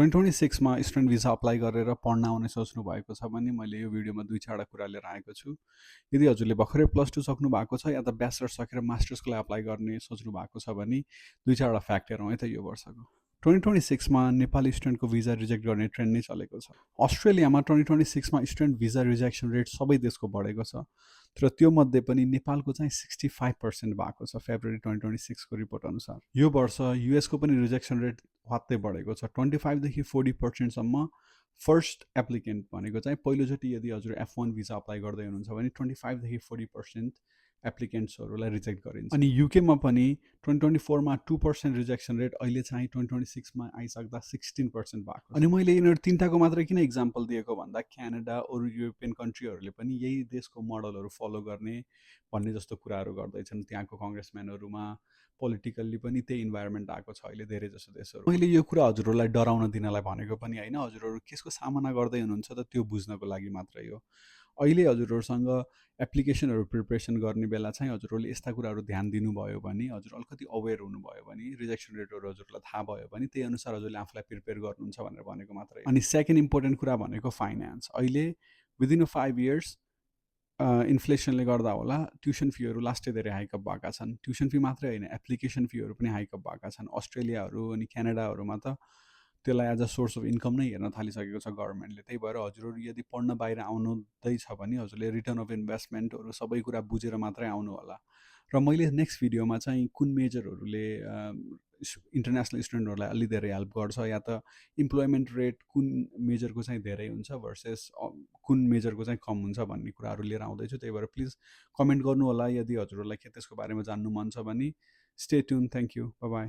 2026 मा student visa apply गरेर पढ्न आउने सोच्नु भएको छ भने मैले यो भिडियोमा 2-4 कुरा लिएर आएको छु। यदि हजुरले भर्खरै +2 सक्नु भएको छ या त ब्याचलर सकेर मास्टर्सको लागि अप्लाई गर्ने सोच्नु भएको छ भने 2-4 फ्याक्ट हेरौँ है त यो वर्षको। 2026 मा नेपाली स्टुडेन्टको भिजा रिजेक्ट गर्ने ट्रेन्ड नै चलेको छ। अस्ट्रेलियामा 2026 मा स्टुडेन्ट भिजा रिजेक्सन रेट सबै देशको बढेको छ। तर त्यो मध्ये पनि नेपालको चाहिँ 65% भएको छ फेब्रुअरी 2026 को रिपोर्ट अनुसार। यो वर्ष युएसको पनि रिजेक्सन रेट हत्तै बढेको छ। 25 देखि 40% सम्म फर्स्ट एप्लिकेन्ट भनेको चाहिँ पहिलोचोटि यदि हजुर F1 भिजा अप्लाई गर्दै हुनुहुन्छ भने 25 देखि 40% एप्लिकेन्ट्सहरूलाई रिजेक्ट गरिन्छ। अनि युकेमा पनि 2024 मा 2% रिजेक्सन रेट अहिले चाहिँ 2026 मा आइसक्दा 16% भएको छ। अनि मैले यिनीहरू तीनटाको मात्रै किन इक्जाम्पल दिएको भन्दा क्यानाडा अरू युरोपियन कन्ट्रीहरूले पनि यही देशको मोडलहरू फलो गर्ने भन्ने जस्तो कुराहरू गर्दैछन्। त्यहाँको कङ्ग्रेसम्यानहरूमा पोलिटिकल्ली पनि त्यही इन्भाइरोमेन्ट आएको छ अहिले धेरै जसो देशहरू। मैले यो कुरा हजुरहरूलाई डराउन दिनलाई भनेको पनि होइन, हजुरहरू केसको सामना गर्दै हुनुहुन्छ त त्यो बुझ्नको लागि मात्रै हो। अहिले हजुरहरूसँग एप्लिकेसनहरू प्रिपरेसन गर्ने बेला चाहिँ हजुरहरूले यस्ता कुराहरू ध्यान दिनुभयो भने, हजुर अलिकति अवेर हुनुभयो भने, रिजेक्सन रेटहरू हजुरलाई थाहा भयो भने त्यही अनुसार हजुरले आफूलाई प्रिपेयर गर्नुहुन्छ भनेर भनेको मात्रै। अनि सेकेन्ड इम्पोर्टेन्ट कुरा भनेको फाइनेन्स। अहिले विदिन 5 इयर्स इन्फ्लेसनले गर्दा होला ट्युसन फीहरू लास्टै धेरै हाइकअप भएका छन्। ट्युसन फी मात्रै होइन, एप्लिकेसन फीहरू पनि हाइकअप भएका छन्। अस्ट्रेलियाहरू अनि क्यानाडाहरूमा त त्यसलाई as a source of income नै हेर्न थालिसकेको छ गभर्मेन्टले। त्यही भएर हजुरहरू यदि पढ्न बाहिर आउनुहुँदैछ भने हजुरले रिटर्न अफ इन्भेस्टमेन्टहरू सबै कुरा बुझेर मात्रै आउनु होला। र मैले नेक्स्ट भिडियोमा चाहिँ कुन मेजरहरूले इन्टरनेसनल स्टुडेन्टहरूलाई अलि धेरै हेल्प गर्छ या त इम्प्लोइमेन्ट रेट कुन मेजरको चाहिँ धेरै हुन्छ भर्सेस कुन मेजरको चाहिँ कम हुन्छ भन्ने कुराहरू लिएर आउँदैछु। त्यही भएर प्लिज कमेन्ट गर्नु होला यदि हजुरहरूलाई के त्यसको बारेमा जान्नु मन छ भने। Stay tune, thank you, by by.